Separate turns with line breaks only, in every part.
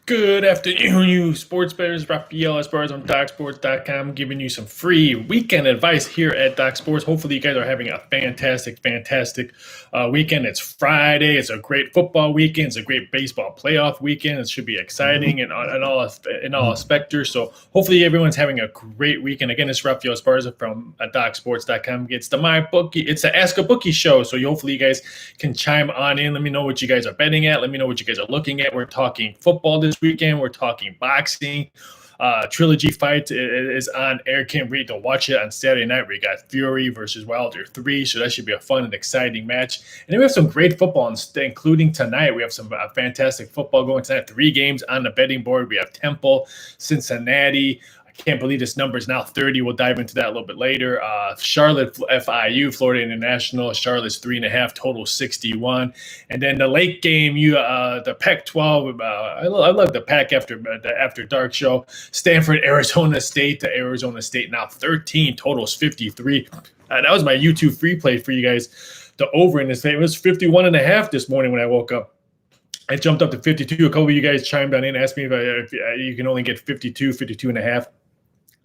Good afternoon, you sports bettors. Raphael, Esparza on DocSports.com, giving you some free weekend advice here at Doc Sports. Hopefully, you guys are having a fantastic weekend. It's Friday. It's a great football weekend. It's a great baseball playoff weekend. It should be exciting in all aspects. So, hopefully, everyone's having a great weekend. Again, it's Raphael Esparza from DocSports.com. It's the My Bookie. It's the Ask a Bookie show. So, hopefully, you guys can chime on in. Let me know what you guys are betting at. Let me know what you guys are looking at. We're talking football this weekend. We're talking boxing. Trilogy fight is on air. Can't wait to watch it on Saturday night. We got Fury versus Wilder 3, so that should be a fun and exciting match. And then we have some great football, including tonight. We have some fantastic football going tonight. 3 games on the betting board. We have Temple, Cincinnati. Can't believe this number is now 30. We'll dive into that a little bit later. Charlotte, FIU, Florida International. Charlotte's 3.5, total 61. And then the late game, the Pac-12. I love the Pac after dark show. Stanford, Arizona State. The Arizona State now 13, totals 53. That was my YouTube free play for you guys. The over in this game, it was 51.5 this morning when I woke up. I jumped up to 52. A couple of you guys chimed on in, asked me if you can only get 52.5.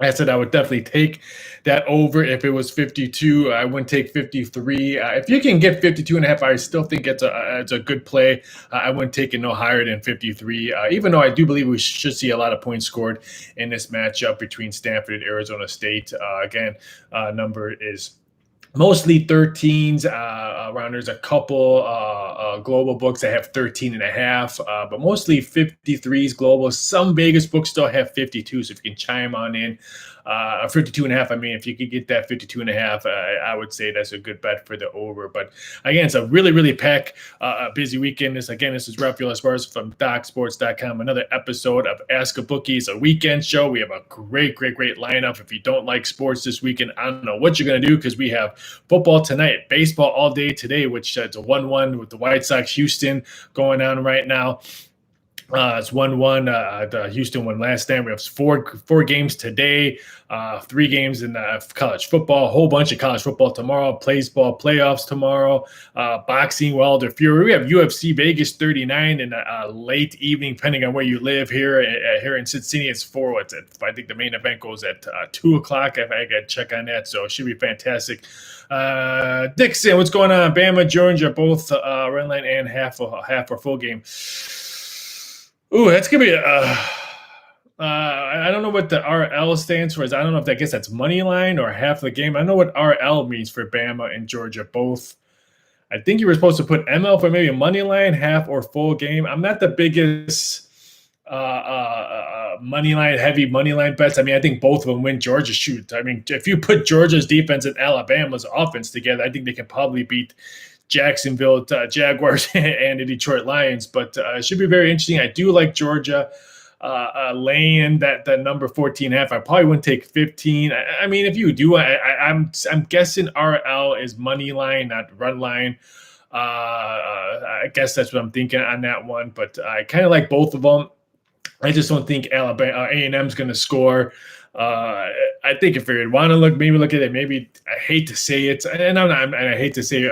I said I would definitely take that over if it was 52. I wouldn't take 53. If you can get 52.5, I still think it's a good play. I wouldn't take it no higher than 53, even though I do believe we should see a lot of points scored in this matchup between Stanford and Arizona State. Again, number is mostly 13s. Around there's a couple global books that have 13.5, but mostly 53s global. Some Vegas books still have 52, so if you can chime on in. 52.5, I mean, if you could get that 52.5, I would say that's a good bet for the over. But again, it's a really packed, busy weekend. This is Raphael Esparza from DocSports.com. Another episode of Ask a Bookie. It's a weekend show. We have a great lineup. If you don't like sports this weekend, I don't know what you're going to do, because we have football tonight, baseball all day today, which it's a 1-1 with the White Sox Houston going on right now. It's 1-1. The Houston won last night. We have four games today, 3 games in college football, a whole bunch of college football tomorrow, baseball playoffs tomorrow, boxing, Wilder Fury. We have UFC Vegas 39 in a late evening, depending on where you live. Here in Cincinnati, it's 4. I think the main event goes at 2 o'clock. If I got to check on that, so it should be fantastic. Dixon, what's going on? Bama, Georgia, both run line and half or full game. Ooh, that's going to be I don't know what the RL stands for. I don't know if that's money line or half the game. I know what RL means for Bama and Georgia both. I think you were supposed to put ML for maybe a money line, half or full game. I'm not the biggest heavy money line bets. I mean, I think both of them win. Georgia shoot. I mean, if you put Georgia's defense and Alabama's offense together, I think they can probably beat Jacksonville Jaguars and the Detroit Lions, but it should be very interesting. I do like Georgia laying that number 14.5. I probably wouldn't take 15. I mean, if you do, I'm guessing RL is money line, not run line. I guess that's what I'm thinking on that one, but I kind of like both of them. I just don't think Alabama A&M is going to score. I think if you want to look at it, maybe I hate to say it, and I hate to say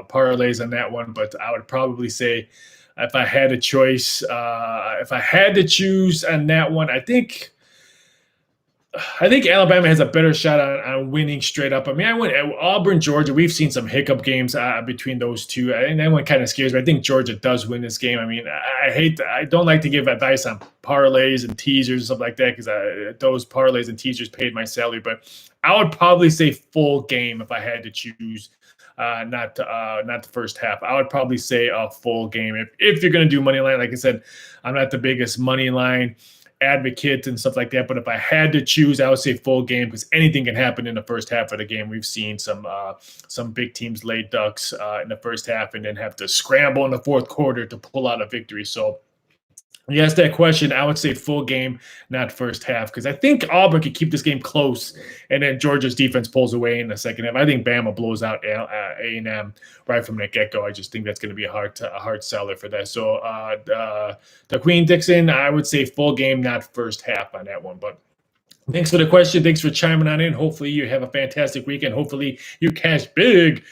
parlays on that one, but I would probably say if I had a choice, if I had to choose on that one, I think Alabama has a better shot on winning straight up. I mean, I went Auburn, Georgia. We've seen some hiccup games between those two, and that one kind of scares me. I think Georgia does win this game. I mean, I don't like to give advice on parlays and teasers and stuff like that, because those parlays and teasers paid my salary. But I would probably say full game if I had to choose, not the first half. I would probably say a full game if you're going to do money line. Like I said, I'm not the biggest money line advocate and stuff like that, but if I had to choose, I would say full game, because anything can happen in the first half of the game. We've seen some big teams lay ducks in the first half and then have to scramble in the fourth quarter to pull out a victory. So you asked that question, I would say full game, not first half, because I think Auburn could keep this game close, and then Georgia's defense pulls away in the second half. I think Bama blows out A&M right from the get-go. I just think that's going to be a hard seller for that. So the Queen Dixon, I would say full game, not first half on that one. But Thanks for the question. Thanks for chiming on in. Hopefully, you have a fantastic weekend. Hopefully, you cash big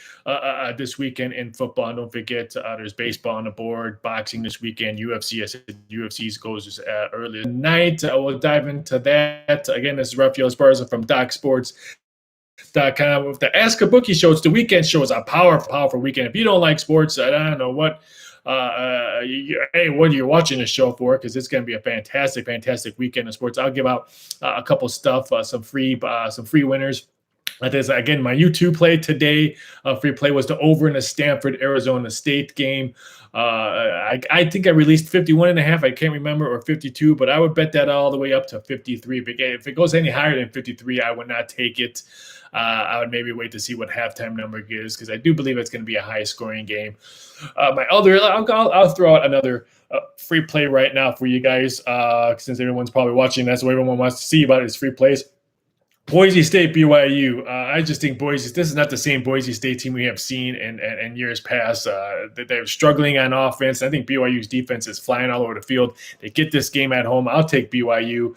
this weekend in football. And don't forget, there's baseball on the board, boxing this weekend, UFC. I said UFC goes early tonight. We'll dive into that. Again, this is Raphael Esparza from DocSports.com with the Ask a Bookie show. It's the weekend show. It's a powerful weekend. If you don't like sports, I don't know what hey, what are you watching the show for? Because it's going to be a fantastic weekend of sports. I'll give out a couple stuff, some free winners. There's again my YouTube play today. Free play was the over in the Stanford Arizona State game. I think I released 51 and a half. I can't remember, or 52, but I would bet that all the way up to 53. If it goes any higher than 53, I would not take it. I would maybe wait to see what halftime number is, because I do believe it's going to be a high scoring game. I'll throw out another free play right now for you guys, since everyone's probably watching. That's what everyone wants to see about it, is free plays. Boise State, BYU. I just think this is not the same Boise State team we have seen in years past. They're struggling on offense. I think BYU's defense is flying all over the field. They get this game at home. I'll take BYU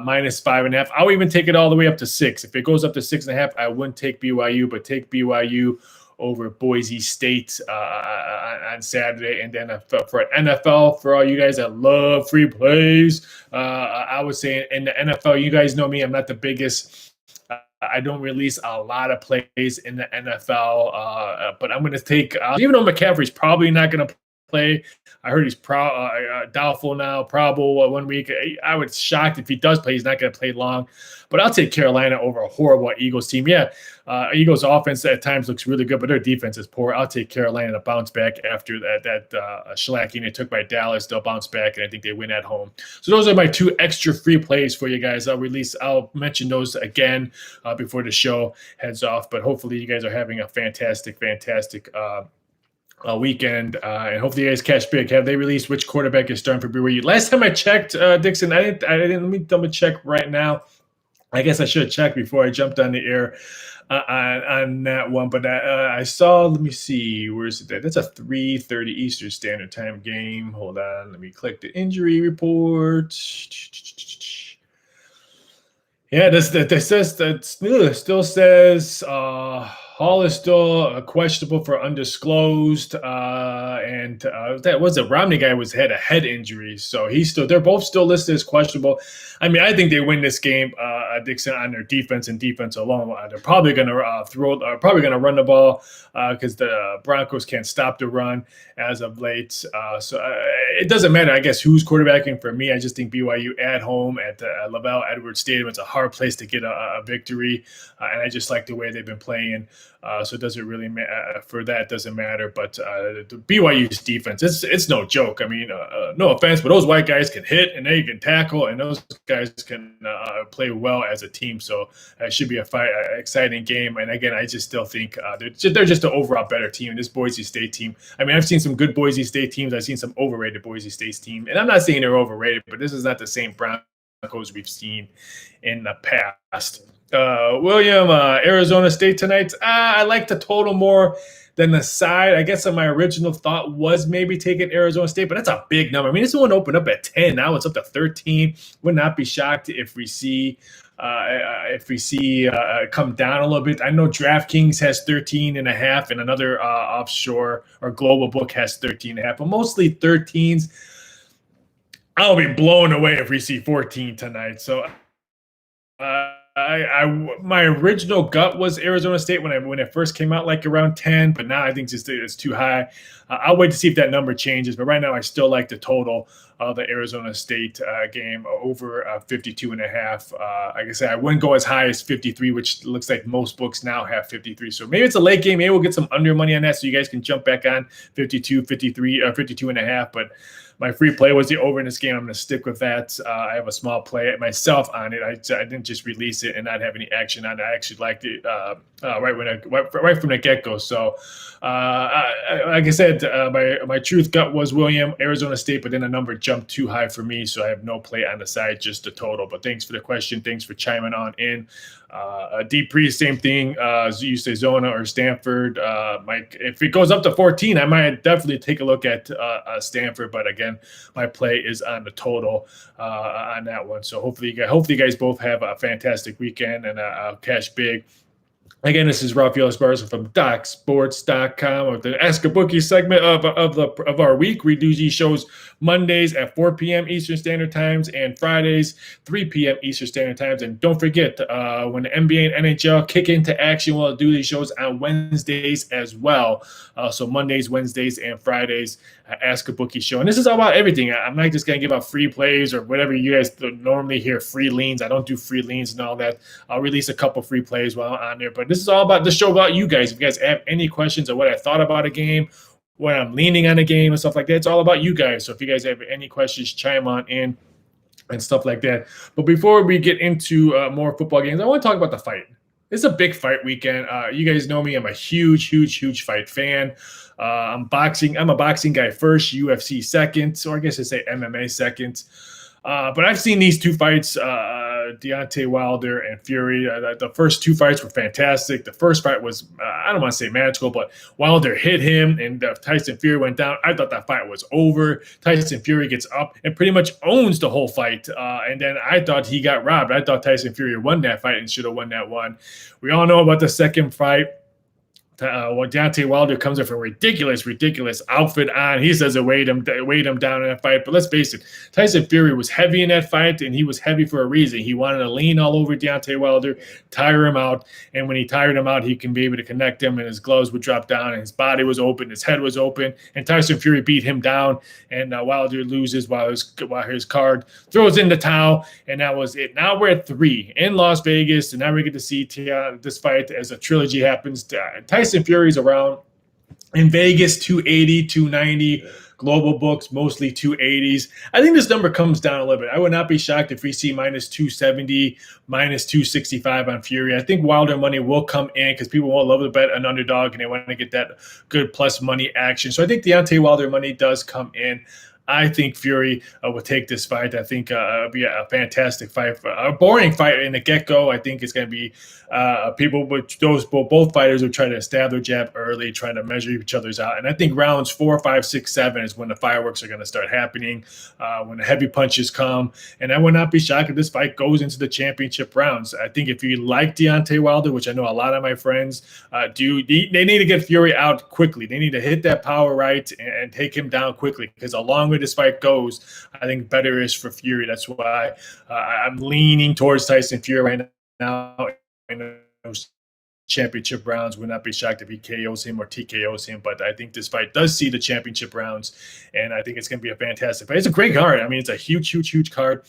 minus 5.5. I'll even take it all the way up to 6. If it goes up to 6.5, I wouldn't take BYU, but take BYU over Boise State on Saturday. And then for NFL, for all you guys that love free plays, I would say in the NFL, you guys know me, I'm not the biggest. I don't release a lot of plays in the NFL, but I'm going to take, even though McCaffrey's probably not going to play. I heard he's doubtful now, probable 1 week. I was shocked if he does play. He's not going to play long. But I'll take Carolina over a horrible Eagles team. Yeah, Eagles offense at times looks really good, but their defense is poor. I'll take Carolina to bounce back after that shellacking they took by Dallas. They'll bounce back, and I think they win at home. So those are my 2 extra free plays for you guys. I'll mention those again before the show heads off. But hopefully you guys are having a fantastic weekend, and hopefully you guys catch big. Have they released which quarterback is starting for BYU? Last time I checked, Dixon, I didn't. Let me double check right now. I guess I should have checked before I jumped on the air on that one. But I saw. Let me see. Where's it? That's a 3:30 Eastern Standard Time game. Hold on. Let me click the injury report. Yeah, this says that still says Hall is still questionable for undisclosed, and that was a Romney guy had a head injury, so they're both still listed as questionable. I mean, I think they win this game, Dixon, on their defense and defense alone. They're probably going to run the ball because the Broncos can't stop the run as of late. So it doesn't matter, I guess, who's quarterbacking for me. I just think BYU at home at LaVell Edwards Stadium, it's a hard place to get a victory, and I just like the way they've been playing. So it doesn't really for that doesn't matter. But the BYU's defense, it's no joke. I mean, no offense, but those white guys can hit and they can tackle, and those guys can play well as a team. So it should be a exciting game. And again, I just still think they're just an overall better team. This Boise State team. I mean, I've seen some good Boise State teams. I've seen some overrated Boise State team, and I'm not saying they're overrated, but this is not the same Broncos we've seen in the past. William, Arizona State tonight. I like the total more than the side. I guess my original thought was maybe taking Arizona State, but that's a big number. I mean, this one opened up at 10. Now it's up to 13. Would not be shocked if we see come down a little bit. I know DraftKings has 13.5, and another offshore or global book has 13.5, but mostly 13s. I'll be blown away if we see 14 tonight. So my original gut was Arizona State when it first came out, like around 10, but now I think it's too high. I'll wait to see if that number changes, but right now I still like the total of the Arizona State game over 52.5. Like I said, I wouldn't go as high as 53, which looks like most books now have 53. So maybe it's a late game. Maybe we'll get some under money on that, so you guys can jump back on 52, 53, 52.5. But my free play was the over in this game. I'm going to stick with that. I have a small play myself on it. I didn't just release it and not have any action on it. I actually liked it right from the get-go. So like I said, my truth gut was William, Arizona State, but then the number jumped too high for me, so I have no play on the side, just the total. But thanks for the question. Thanks for chiming on in. Deep Priest, same thing. You say Zona or Stanford. Mike, if it goes up to 14, I might definitely take a look at Stanford. But again, my play is on the total on that one. So hopefully you guys both have a fantastic weekend and cash big. Again, this is Raphael Esparza from DocSports.com with the Ask a Bookie segment of our week. We do these shows Mondays at 4 p.m. Eastern Standard Times and Fridays 3 p.m. Eastern Standard Times. And don't forget, when the NBA and NHL kick into action, we'll do these shows on Wednesdays as well. So Mondays, Wednesdays, and Fridays, Ask a Bookie show. And this is all about everything. I'm not just going to give out free plays or whatever you guys normally hear, free leans. I don't do free leans and all that. I'll release a couple free plays while I'm on there. But this is all about the show about you guys. If you guys have any questions or what I thought about a game, what I'm leaning on a game and stuff like that, it's all about you guys. So if you guys have any questions, chime on in and stuff like that. But before we get into more football games, I want to talk about the fight. It's a big fight weekend. You guys know me. I'm a huge fight fan. I'm a boxing guy first, UFC second, or I guess I say MMA second. But I've seen these two fights, Deontay Wilder and Fury. The first two fights were fantastic. The first fight was, I don't want to say magical, but Wilder hit him and Tyson Fury went down. I thought that fight was over. Tyson Fury gets up and pretty much owns the whole fight. And then I thought he got robbed. I thought Tyson Fury won that fight and should have won that one. We all know about the second fight. When Deontay Wilder comes in for a ridiculous outfit on, he says it weighed him down in that fight. But let's face it, Tyson Fury was heavy in that fight, and he was heavy for a reason. He wanted to lean all over Deontay Wilder, tire him out, and when he tired him out, he can be able to connect him, and his gloves would drop down, and his body was open, his head was open, and Tyson Fury beat him down, and Wilder loses while his card throws in the towel, and that was it. Now we're at 3 in Las Vegas, and now we get to see this fight as a trilogy happens. Tyson Fury's around in Vegas 280, 290, global books mostly 280s. I think this number comes down a little bit. I would not be shocked if we see minus 270, minus 265 on Fury. I think Wilder money will come in because people will love to bet an underdog and they want to get that good plus money action. So I think Deontay Wilder money does come in. I think Fury will take this fight. I think it'll be a fantastic fight, a boring fight in the get-go. I think it's going to be both fighters will try to stab their jab early, trying to measure each other's out. And I think rounds 4, 5, 6, 7 is when the fireworks are going to start happening, when the heavy punches come. And I would not be shocked if this fight goes into the championship rounds. I think if you like Deontay Wilder, which I know a lot of my friends do, they need to get Fury out quickly. They need to hit that power right and take him down quickly, because the longer this fight goes, I think better is for Fury. That's why I'm leaning towards Tyson Fury right now. In those championship rounds, would not be shocked if he KOs him or TKOs him, but I think this fight does see the championship rounds, and I think it's going to be a fantastic fight. It's a great card. I mean, it's a huge card.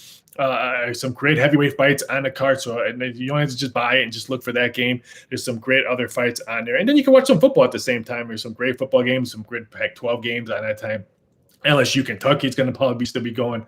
Some great heavyweight fights on the card, so you don't have to just buy it and just look for that game. There's some great other fights on there, and then you can watch some football at the same time. There's some great football games, some great Pac-12 games on that time. LSU Kentucky is going to probably still be going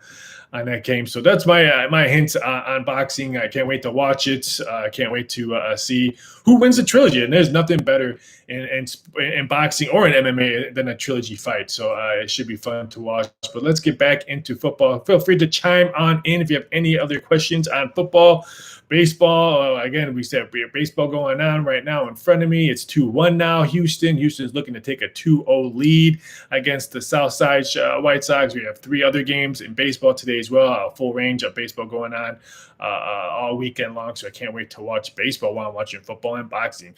on that game. So that's my hints on boxing. I can't wait to watch it. I can't wait to see who wins the trilogy. And there's nothing better in boxing or in MMA than a trilogy fight. So it should be fun to watch. But let's get back into football. Feel free to chime on in if you have any other questions on football. Baseball, again, we said we have baseball going on right now in front of me. It's 2-1 now. Houston's looking to take a 2-0 lead against the Southside White Sox. We have 3 other games in baseball today as well. A full range of baseball going on all weekend long, so I can't wait to watch baseball while I'm watching football and boxing.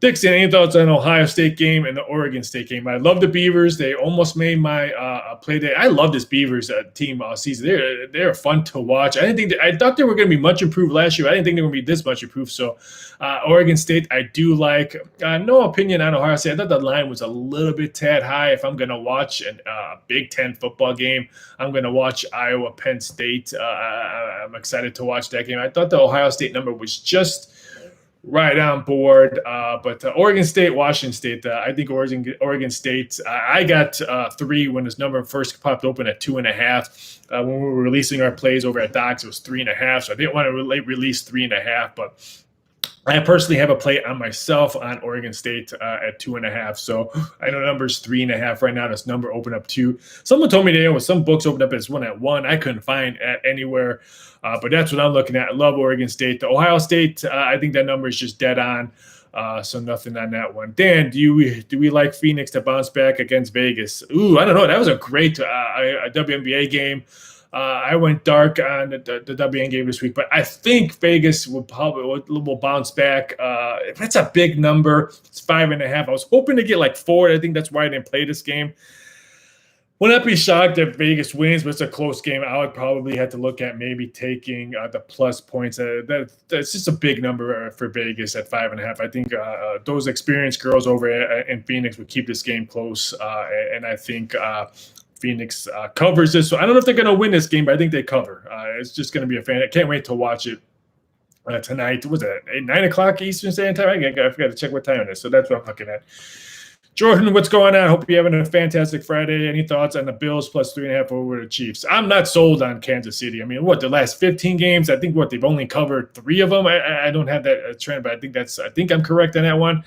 Dixon, any thoughts on the Ohio State game and the Oregon State game? I love the Beavers. They almost made my play day. I love this Beavers team all season. They're fun to watch. I thought they were going to be much improved last year. I didn't think they were going to be this much improved. So Oregon State, I do like. No opinion on Ohio State. I thought the line was a little bit tad high. If I'm going to watch a Big Ten football game, I'm going to watch Iowa Penn State. I'm excited to watch that game. I thought the Ohio State number was just right on board, but Oregon State, Washington State. I think Oregon State. I got 3 when this number first popped open at 2.5. When we were releasing our plays over at Docs, it was 3.5. So I didn't want to release 3.5, but I personally have a play on myself on Oregon State at 2.5. So I know number's 3.5 right now. This number opened up 2. Someone told me today with some books opened up as 1 at 1. I couldn't find at anywhere, but that's what I'm looking at. I love Oregon State. The Ohio State, I think that number is just dead on. So nothing on that one. Dan, do we like Phoenix to bounce back against Vegas? Ooh, I don't know. That was a great WNBA game. I went dark on the WNBA game this week, but I think Vegas will bounce back. That's a big number. It's 5.5. I was hoping to get like 4. I think that's why I didn't play this game. Would not be shocked if Vegas wins, but it's a close game. I would probably have to look at maybe taking the plus points. That's just a big number for Vegas at 5.5. I think those experienced girls over in Phoenix would keep this game close, and I think Phoenix covers this. So I don't know if they're going to win this game, but I think they cover. It's just going to be a fan. I can't wait to watch it tonight. Was it 9 o'clock Eastern Standard Time? I forgot to check what time it is. So that's what I'm looking at. Jordan, what's going on? I hope you're having a fantastic Friday. Any thoughts on the Bills plus 3.5 over the Chiefs? I'm not sold on Kansas City. I mean, the last 15 games? I think they've only covered 3 of them. I don't have that trend, but I think I'm correct on that one.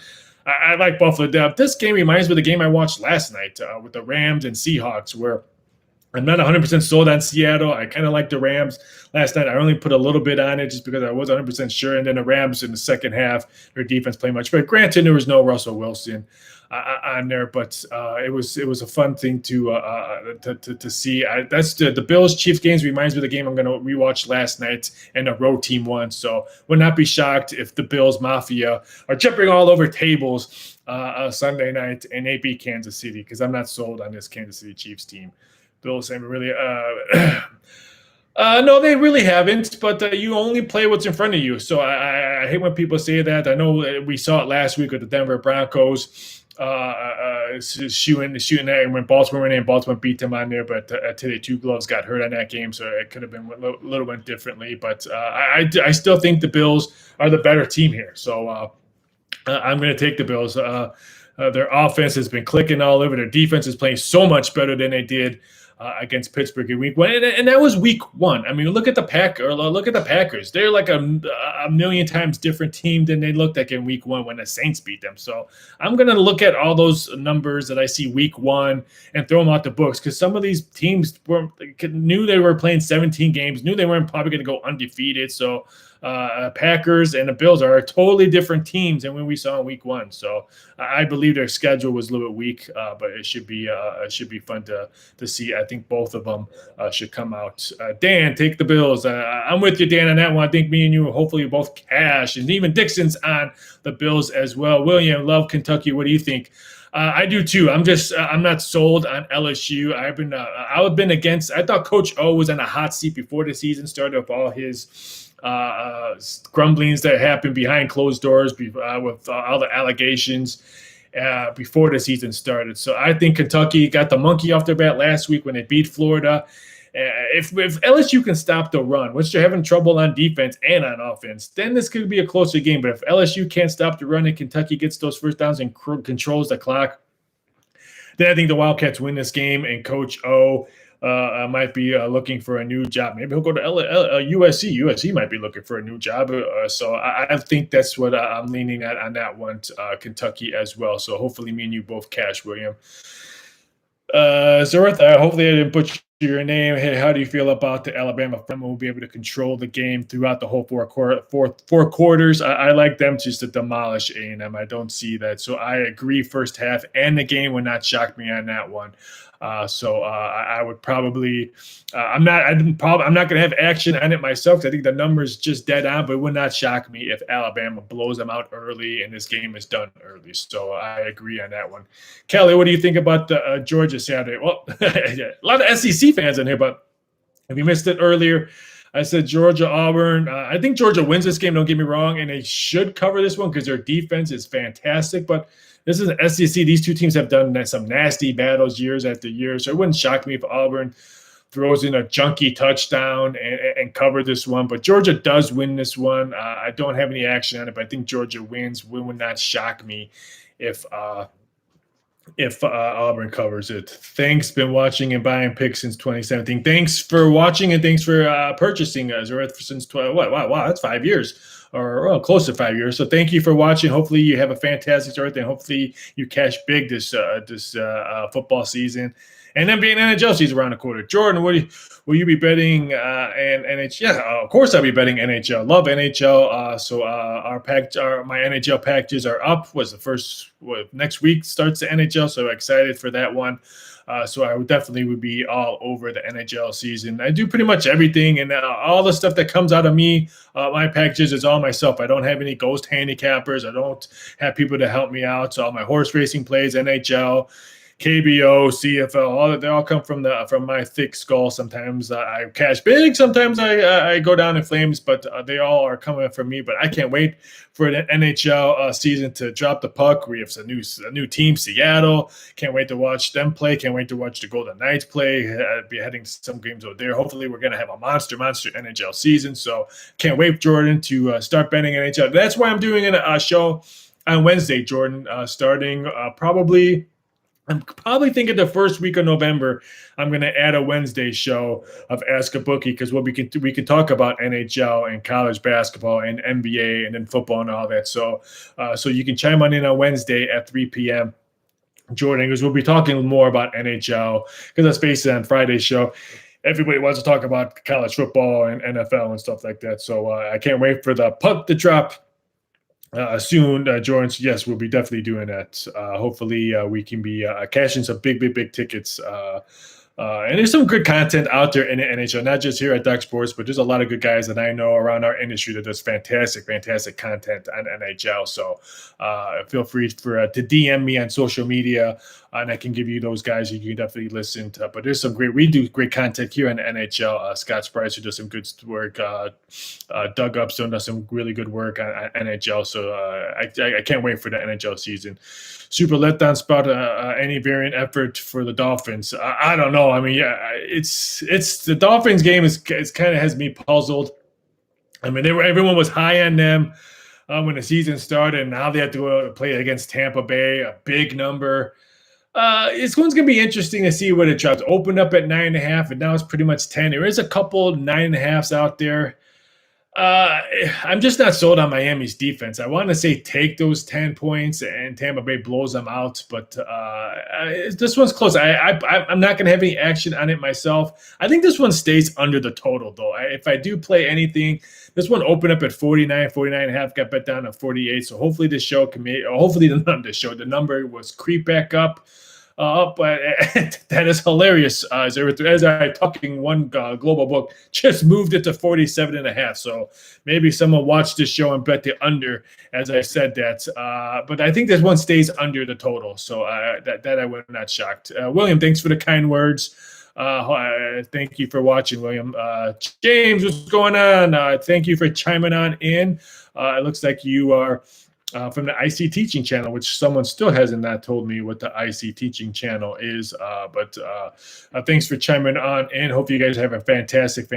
I like Buffalo depth. This game reminds me of the game I watched last night with the Rams and Seahawks, where I'm not 100% sold on Seattle. I kind of like the Rams last night. I only put a little bit on it just because I was 100% sure. And then the Rams in the second half, their defense played much. But granted, there was no Russell Wilson on there, but it was a fun thing to see. That's the Bills Chiefs games reminds me of the game I'm going to rewatch last night, and the road team won. So would not be shocked if the Bills Mafia are jumping all over tables Sunday night and they beat Kansas City, because I'm not sold on this Kansas City Chiefs team. Bills haven't really. No, they really haven't. But you only play what's in front of you. So I hate when people say that. I know we saw it last week with the Denver Broncos shooting that, and when Baltimore went in, Baltimore beat them on there. But today, 2 gloves got hurt on that game, so it could have been a little bit differently. But I still think the Bills are the better team here. So I'm going to take the Bills. Their offense has been clicking all over. Their defense is playing so much better than they did against Pittsburgh in week 1, and that was week 1. I mean, look at the Packers. They're like a million times different team than they looked like in week 1 when the Saints beat them. So I'm going to look at all those numbers that I see week 1 and throw them out the books, because some of these teams knew they were playing 17 games, knew they weren't probably going to go undefeated. So Packers and the Bills are totally different teams than when we saw in week 1. So I believe their schedule was a little bit weak, but it should be fun to see. I think both of them should come out. Dan, take the Bills. I'm with you, Dan, on that one. I think me and you hopefully both cash, and even Dixon's on the Bills as well. William, love Kentucky. What do you think? I do too. I'm not sold on LSU. I've been against. I thought Coach O was on a hot seat before the season started with all his grumblings that happened behind closed doors with all the allegations before the season started. So I think Kentucky got the monkey off their bat last week when they beat Florida. If LSU can stop the run, which they're having trouble on defense and on offense, then this could be a closer game. But if LSU can't stop the run and Kentucky gets those first downs and controls the clock, then I think the Wildcats win this game, and Coach O might be looking for a new job. Maybe he'll go to USC. USC might be looking for a new job. So I think that's what I'm leaning at on that one, Kentucky as well. So hopefully me and you both cash, William. Zorth, hopefully I didn't butcher your name. Hey, how do you feel about the Alabama front? Will be able to control the game throughout the whole four quarters. I like them just to demolish A&M. I don't see that. So I agree. First half and the game would not shock me on that one. So I would probably I'm not going to have action on it myself, because I think the number's just dead on, but it would not shock me if Alabama blows them out early and this game is done early. So I agree on that one. Kelly, what do you think about the Georgia Saturday? Well, a lot of SEC fans in here, but if you missed it earlier, I said Georgia, Auburn. I think Georgia wins this game, don't get me wrong, and they should cover this one because their defense is fantastic. But this is an SEC. These two teams have done some nasty battles years after year, so it wouldn't shock me if Auburn throws in a junky touchdown and cover this one. But Georgia does win this one. I don't have any action on it, but I think Georgia wins. It would not shock me if Auburn covers it. Thanks. Been watching and buying picks since 2017. Thanks for watching and thanks for purchasing us since 12. Wow, that's 5 years. or well, close to 5 years. So thank you for watching. Hopefully you have a fantastic start, and hopefully you cash big this football season. And then being NHL season around the corner. Jordan, will you be betting and NHL? Yeah, of course I'll be betting NHL. Love NHL. So my NHL packages are up. Was the first next week starts the NHL, so excited for that one. So I would definitely be all over the NHL season. I do pretty much everything, and all the stuff that comes out of me, my packages is all myself. I don't have any ghost handicappers. I don't have people to help me out. So all my horse racing plays, NHL, KBO, CFL, they all come from my thick skull. Sometimes I cash big, sometimes I go down in flames, but they all are coming from me. But I can't wait for the NHL season to drop the puck. We have a new team, Seattle. Can't wait to watch them play. Can't wait to watch the Golden Knights play. Be heading to some games over there. Hopefully, we're going to have a monster NHL season. So can't wait, Jordan, to start betting NHL. That's why I'm doing a show on Wednesday, Jordan, starting probably. I'm probably thinking the first week of November, I'm going to add a Wednesday show of Ask a Bookie, because we can talk about NHL and college basketball and NBA and then football and all that. So you can chime in on Wednesday at 3 p.m. Jordan, because we'll be talking more about NHL, because let's face it, on Friday's show, everybody wants to talk about college football and NFL and stuff like that. So I can't wait for the puck to drop soon, Jordan. So yes, we'll be definitely doing that. Hopefully, we can be cashing some big tickets. And there's some good content out there in the NHL, not just here at Doc Sports, but there's a lot of good guys that I know around our industry that does fantastic content on NHL. So feel free to DM me on social media, and I can give you those guys you can definitely listen to. But we do great content here on the NHL. Scott Spricer does some good work. Doug Upstone does some really good work on NHL. So I can't wait for the NHL season. Super letdown spot. Any variant effort for the Dolphins? I don't know. I mean, yeah, it's the Dolphins game is kind of has me puzzled. I mean, everyone was high on them when the season started, and now they have to go play against Tampa Bay, a big number. This one's going to be interesting to see what it drops. Opened up at 9.5, and now it's pretty much 10. There is a couple 9.5s out there. I'm just not sold on Miami's defense. I want to say take those 10 points and Tampa Bay blows them out, but this one's close. I'm not going to have any action on it myself. I think this one stays under the total, though. If I do play anything, this one opened up at 49.5, got bet down to 48. So hopefully the show the number was creep back up. But that is hilarious. As I'm talking, one global book just moved it to 47.5. So maybe someone watched this show and bet the under as I said that. But I think this one stays under the total. So that I was not shocked. William, thanks for the kind words. Thank you for watching, William. James, what's going on? Thank you for chiming on in. It looks like you are from the IC Teaching Channel, which someone still hasn't not told me what the IC Teaching Channel is. But thanks for chiming on in. Hope you guys have a fantastic.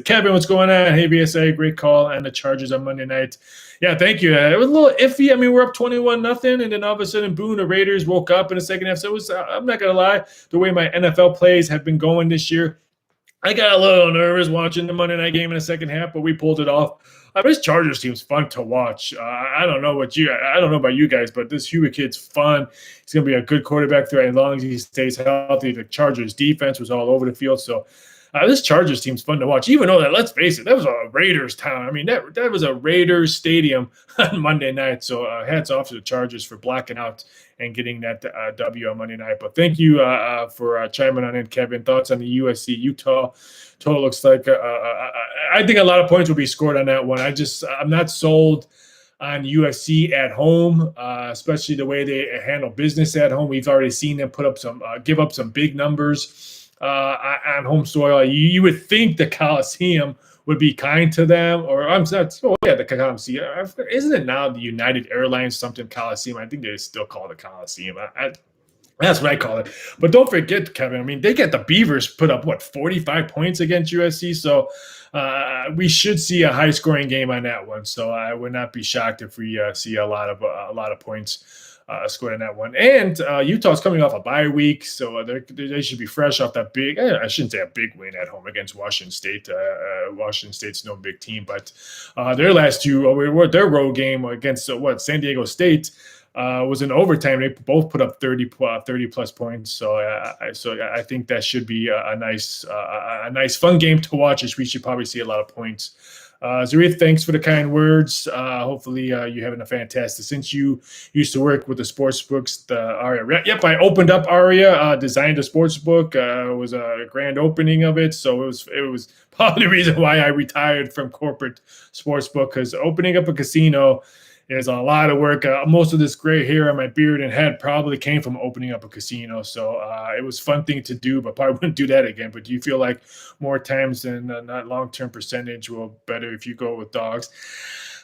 Kevin, what's going on? Hey, BSA, great call on the Chargers on Monday night. Yeah, thank you. It was a little iffy. I mean, we're up 21-0, and then all of a sudden, boom, the Raiders woke up in the second half. So it was, I'm not going to lie, the way my NFL plays have been going this year, I got a little nervous watching the Monday night game in the second half, but we pulled it off. This Chargers team's fun to watch. I don't know about you guys, but this Hewitt kid's fun. He's going to be a good quarterback there as long as he stays healthy. The Chargers defense was all over the field. So this Chargers team's fun to watch, even though let's face it, that was a Raiders town. I mean, that was a Raiders stadium on Monday night. So hats off to the Chargers for blacking out and getting that W on Monday night. But thank you for chiming on in, Kevin. Thoughts on the USC Utah? Total looks like I think a lot of points will be scored on that one. I'm not sold on USC at home, especially the way they handle business at home. We've already seen them give up some big numbers on home soil. You would think the Coliseum would be kind to them, or I'm sorry, the Coliseum. Isn't it now the United Airlines something Coliseum? I think they still call it the Coliseum. That's what I call it. But don't forget, Kevin, I mean, they get the Beavers put up, 45 points against USC? So we should see a high-scoring game on that one. So I would not be shocked if we see a lot of points scored in that one. And Utah's coming off a bye week, so they should be fresh off that big. I shouldn't say a big win at home against Washington State. Washington State's no big team, but their last two, their road game against San Diego State. Was in overtime. They both put up 30 plus points. So I think that should be a nice fun game to watch. We should probably see a lot of points. Zareth, thanks for the kind words. Hopefully you're having a fantastic. Since you used to work with the sports books, the Aria. Yep, I opened up Aria, designed a sports book. It was a grand opening of it, so it was probably the reason why I retired from corporate sports book, because opening up a casino is a lot of work. Most of this gray hair on my beard and head probably came from opening up a casino. So it was a fun thing to do, but probably wouldn't do that again. But do you feel like more times than that long-term percentage will better if you go with dogs?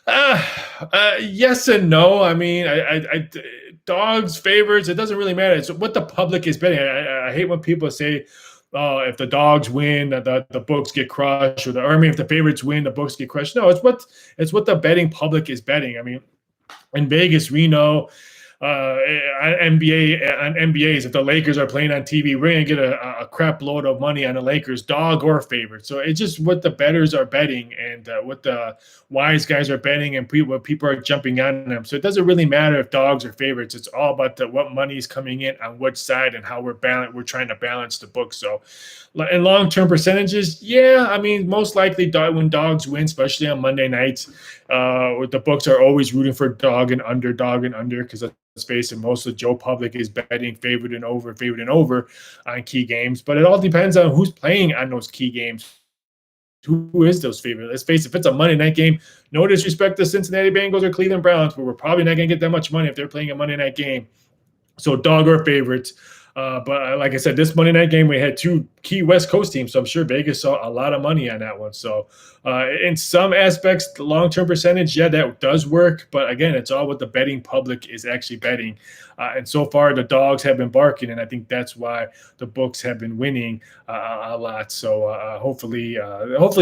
Yes and no. I mean, dogs, favorites, it doesn't really matter. It's what the public is betting. I hate when people say, if the dogs win, the books get crushed, or if the favorites win, the books get crushed. No, it's what the betting public is betting. I mean, in Vegas, we know NBAs, if the Lakers are playing on TV, we're going to get a crap load of money on the Lakers, dog or favorite. So it's just what the bettors are betting and what the wise guys are betting and what people are jumping on them. So it doesn't really matter if dogs or favorites. It's all about what money is coming in on which side and how we're trying to balance the book. So in long-term percentages, yeah, I mean, most likely when dogs win, especially on Monday nights, the books are always rooting for dog and under, because let's face it, most of the Joe public is betting favorite and over on key games. But it all depends on who's playing on those key games. Who is those favorites? Let's face it, if it's a Monday night game, no disrespect to Cincinnati Bengals or Cleveland Browns, but we're probably not going to get that much money if they're playing a Monday night game. So dog or favorites. But like I said, this Monday night game, we had two key West Coast teams, so I'm sure Vegas saw a lot of money on that one. So in some aspects, the long-term percentage, yeah, that does work. But again, it's all what the betting public is actually betting. And so far, the dogs have been barking, and I think that's why the books have been winning a lot. So hopefully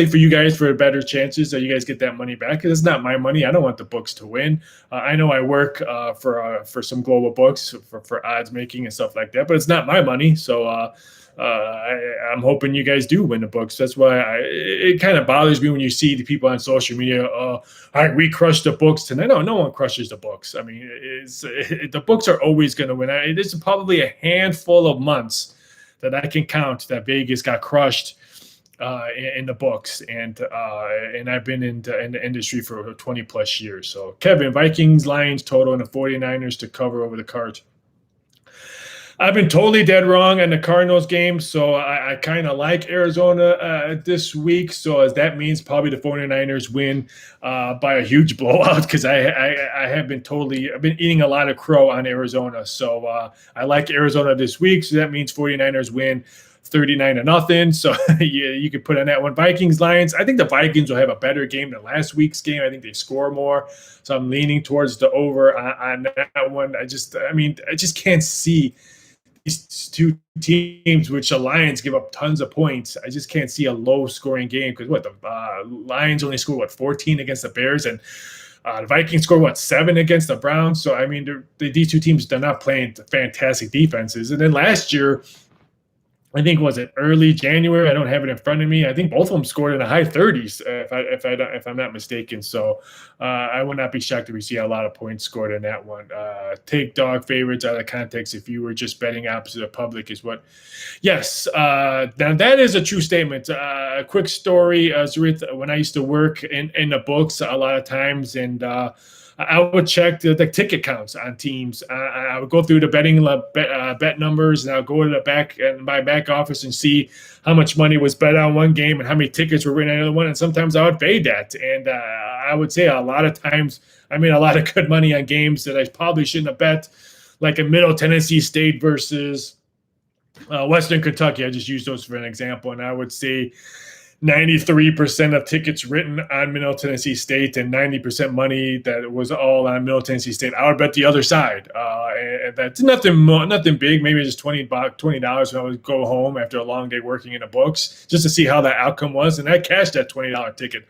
for you guys, for better chances that you guys get that money back. Because it's not my money. I don't want the books to win. I know I work for some global books for odds making and stuff like that, but it's not my money. So I'm hoping you guys do win the books. That's why it kind of bothers me when you see the people on social media, all right, we crushed the books tonight. No one crushes the books. I mean, the books are always going to win. There's probably a handful of months that I can count that Vegas got crushed in the books, and I've been in the industry for 20 plus years. So Kevin, Vikings, Lions total, and the 49ers to cover over the Cards. I've been totally dead wrong on the Cardinals game, so I kind of like Arizona this week. So as that means probably the 49ers win by a huge blowout, because I've been eating a lot of crow on Arizona. So I like Arizona this week, so that means 49ers win 39-0. So you could put on that one. Vikings, Lions. I think the Vikings will have a better game than last week's game. I think they score more. So I'm leaning towards the over on that one. I just can't see these two teams, which the Lions give up tons of points. I just can't see a low-scoring game, because the Lions only scored 14 against the Bears, and the Vikings scored 7 against the Browns. So I mean, these two teams, they're not playing fantastic defenses. And then last year, I think, was it early January? I don't have it in front of me. I think both of them scored in the high 30s, if I'm not mistaken. So I would not be shocked if we see a lot of points scored in that one. Take dog favorites out of context if you were just betting opposite the public is what. Yes, now that is a true statement. A quick story, when I used to work in the books a lot of times, and I would check the ticket counts on teams. I would go through the bet numbers, and I'll go to the back office and see how much money was bet on one game and how many tickets were winning another one. And sometimes I would fade that. And I would say a lot of times I made a lot of good money on games that I probably shouldn't have bet, like in Middle Tennessee State versus Western Kentucky. I just used those for an example. And I would say 93% of tickets written on Middle Tennessee State and 90% money that was all on Middle Tennessee State. I would bet the other side. And that's nothing big, maybe just $20 when I would go home after a long day working in the books, just to see how that outcome was. And I cashed that $20 ticket.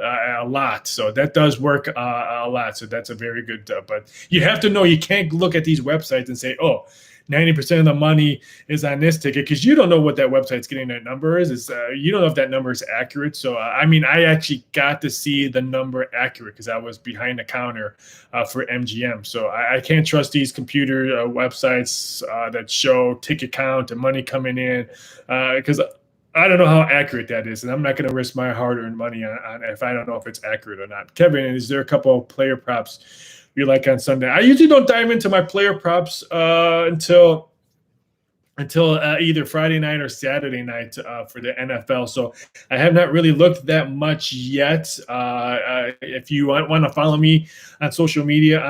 a lot. So that does work a lot. So that's a very good. But you have to know, you can't look at these websites and say, oh, 90% of the money is on this ticket, because you don't know what that website's getting that number is. You don't know if that number is accurate. So, I mean, I actually got to see the number accurate because I was behind the counter for MGM. So I can't trust these computer websites that show ticket count and money coming in, because I don't know how accurate that is. And I'm not going to risk my hard-earned money on if I don't know if it's accurate or not. Kevin, is there a couple of player props you like on Sunday? I usually don't dive into my player props until either Friday night or Saturday night for the NFL. So I have not really looked that much yet. If you want to follow me on social media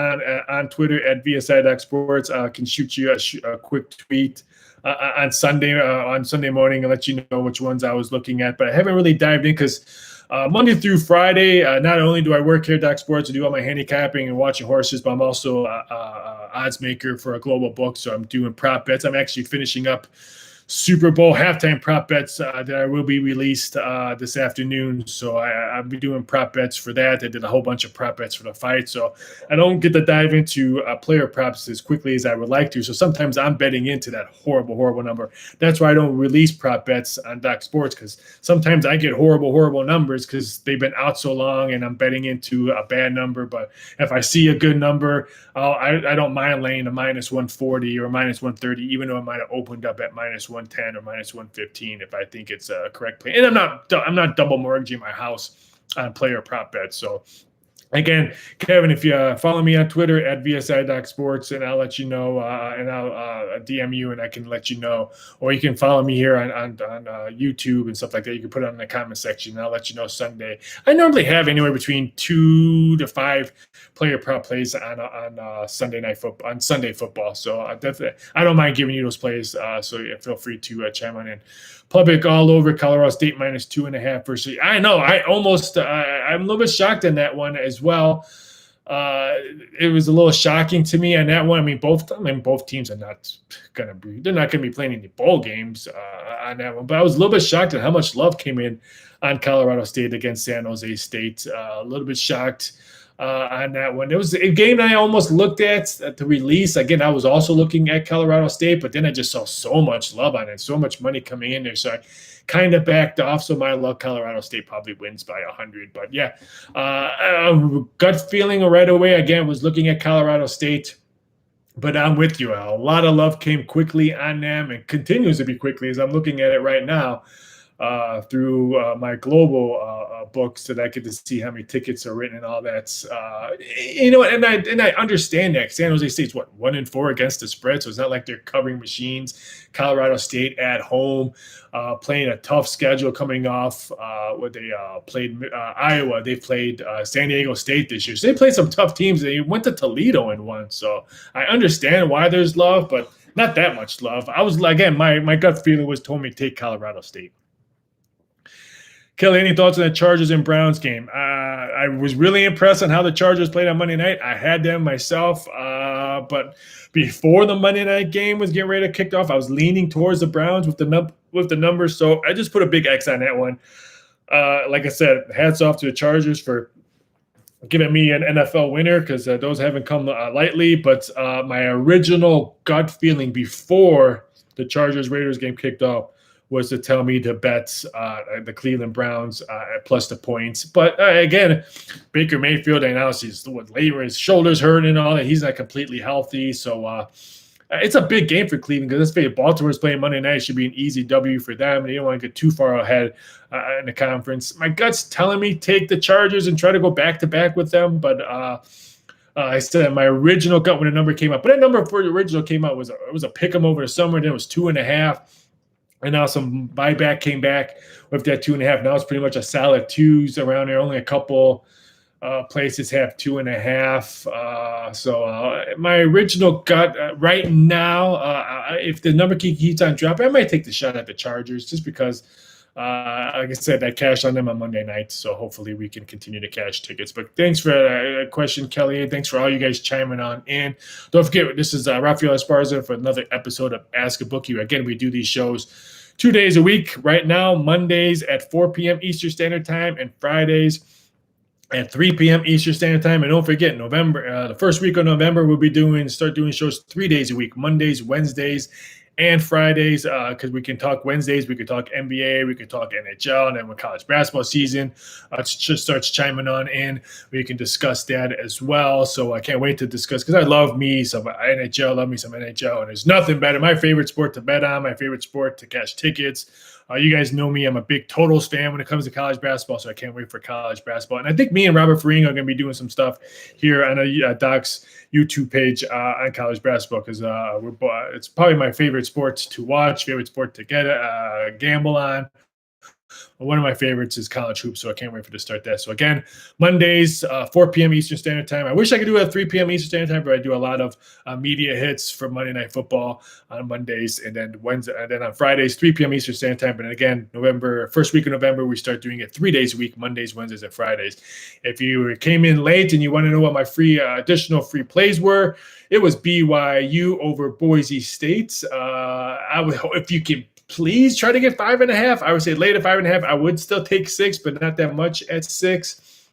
on Twitter at VSI.sports, I can shoot you a quick tweet on Sunday morning and let you know which ones I was looking at. But I haven't really dived in because Monday through Friday, not only do I work here at Doc Sports to do all my handicapping and watching horses, but I'm also odds maker for a global book. So I'm doing prop bets. I'm actually finishing up Super Bowl halftime prop bets that I will be released this afternoon. So I'll be doing prop bets for that. I did a whole bunch of prop bets for the fight. So I don't get to dive into player props as quickly as I would like to. So sometimes I'm betting into that horrible, horrible number. That's why I don't release prop bets on Doc Sports, because sometimes I get horrible, horrible numbers because they've been out so long and I'm betting into a bad number. But if I see a good number, I don't mind laying a minus 140 or minus 130, even though it might have opened up at minus 110 or minus 115 if I think it's a correct play. And I'm not double mortgaging my house on player prop bets. So again, Kevin, if you follow me on Twitter at VSI.sports, and I'll let you know, and I'll DM you and I can let you know. Or you can follow me here on YouTube and stuff like that. You can put it in the comment section and I'll let you know Sunday. I normally have anywhere between 2 to 5 player prop plays on Sunday football. So definitely, I don't mind giving you those plays. So feel free to chime on in. Public all over Colorado State minus 2.5 versus. I know. I'm a little bit shocked on that one as well. It was a little shocking to me on that one. I mean, both teams are not going to be. They're not going to be playing any bowl games on that one. But I was a little bit shocked at how much love came in on Colorado State against San Jose State. A little bit shocked on that one. It was a game I almost looked at the release. Again, I was also looking at Colorado State, but then I just saw so much love on it, so much money coming in there. So I kind of backed off. So my luck, Colorado State probably wins by 100. But yeah, gut feeling right away, again, was looking at Colorado State. But I'm with you. A lot of love came quickly on them and continues to be quickly as I'm looking at it right now. Through my global books that I get to see how many tickets are written and all that. And I understand that San Jose State's 1-4 against the spread, so it's not like they're covering machines. Colorado State at home, playing a tough schedule coming off where they played Iowa. They played San Diego State this year. So they played some tough teams. They went to Toledo and won. So I understand why there's love, but not that much love. I was, again, my gut feeling told me to take Colorado State. Kelly, any thoughts on the Chargers and Browns game? I was really impressed on how the Chargers played on Monday night. I had them myself, but before the Monday night game was getting ready to kick off, I was leaning towards the Browns with the numbers. So I just put a big X on that one. Like I said, hats off to the Chargers for giving me an NFL winner, because those haven't come lightly. But my original gut feeling before the Chargers-Raiders game kicked off was to tell me to bet the Cleveland Browns plus the points. But again, Baker Mayfield, I know he's later, his shoulders hurting and all that. He's not completely healthy. So it's a big game for Cleveland, because let's face it, Baltimore's playing Monday night. It should be an easy W for them. They don't want to get too far ahead in the conference. My gut's telling me take the Chargers and try to go back-to-back with them. But I said my original gut when the number came out. But that number for the original came out was a pick 'em over the summer. Then it was 2.5. And now some buyback came back with that 2.5. Now it's pretty much a solid 2s around there. Only a couple places have 2.5. So my original gut right now, if the number keeps on dropping, I might take the shot at the Chargers just because, like I said, I cashed on them on Monday night. So hopefully we can continue to cash tickets. But thanks for that question, Kelly. Thanks for all you guys chiming on in. Don't forget, this is Raphael Esparza for another episode of Ask a Bookie. Again, we do these shows 2 days a week right now, Mondays at 4 p.m. Eastern Standard Time and Fridays at 3 p.m. Eastern Standard Time. And don't forget, the first week of November, we'll start doing shows 3 days a week, Mondays, Wednesdays, and Fridays, because we can talk Wednesdays, we could talk NBA, we could talk NHL, and then when college basketball season just starts chiming on in, we can discuss that as well. So I can't wait to discuss, because I love me some NHL, and there's nothing better. My favorite sport to bet on, my favorite sport to cash tickets. You guys know me. I'm a big Totals fan when it comes to college basketball, so I can't wait for college basketball. And I think me and Robert Farina are going to be doing some stuff here on a Doc's YouTube page on college basketball, because it's probably my favorite sport to watch, favorite sport to get gamble on. One of my favorites is college hoops, so I can't wait to start that. So again, Mondays, 4 p.m. Eastern Standard Time. I wish I could do it at 3 p.m. Eastern Standard Time, but I do a lot of media hits for Monday Night Football on Mondays, and then Wednesday, and then on Fridays, 3 p.m. Eastern Standard Time. But again, first week of November, we start doing it 3 days a week, Mondays, Wednesdays, and Fridays. If you came in late and you want to know what my additional free plays were, it was BYU over Boise State. If you can please try to get 5.5. I would say late at 5.5. I would still take 6, but not that much at 6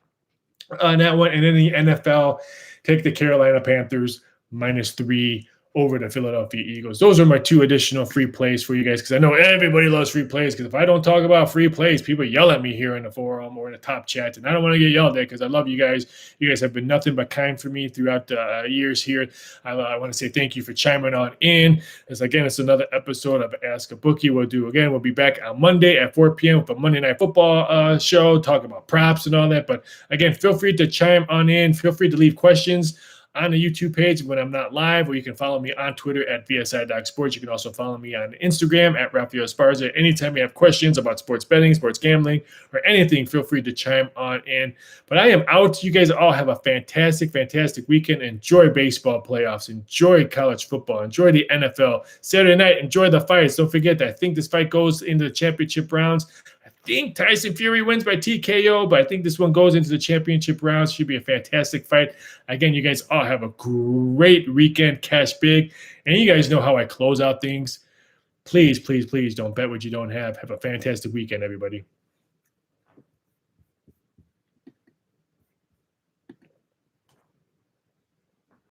on that one. And then the NFL, take the Carolina Panthers -3 over the Philadelphia Eagles. Those are my 2 additional free plays for you guys, because I know everybody loves free plays, because if I don't talk about free plays, people yell at me here in the forum or in the top chat, and I don't want to get yelled at, because I love you guys. You guys have been nothing but kind for me throughout the years here. I want to say thank you for chiming on in. Again, it's another episode of Ask a Bookie. We'll be back on Monday at 4 p.m. with a Monday Night Football show, talk about props and all that. But again, feel free to chime on in. Feel free to leave questions on the YouTube page when I'm not live, or you can follow me on Twitter at VSI.Sports. You can also follow me on Instagram at Raphael Esparza. Anytime you have questions about sports betting, sports gambling, or anything, feel free to chime on in. But I am out. You guys all have a fantastic, fantastic weekend. Enjoy baseball playoffs. Enjoy college football. Enjoy the NFL. Saturday night, enjoy the fights. Don't forget that I think this fight goes into the championship rounds. I think Tyson Fury wins by TKO, but I think this one goes into the championship rounds. Should be a fantastic fight. Again, you guys all have a great weekend. Cash big. And you guys know how I close out things. Please, please, please don't bet what you don't have. Have a fantastic weekend, everybody.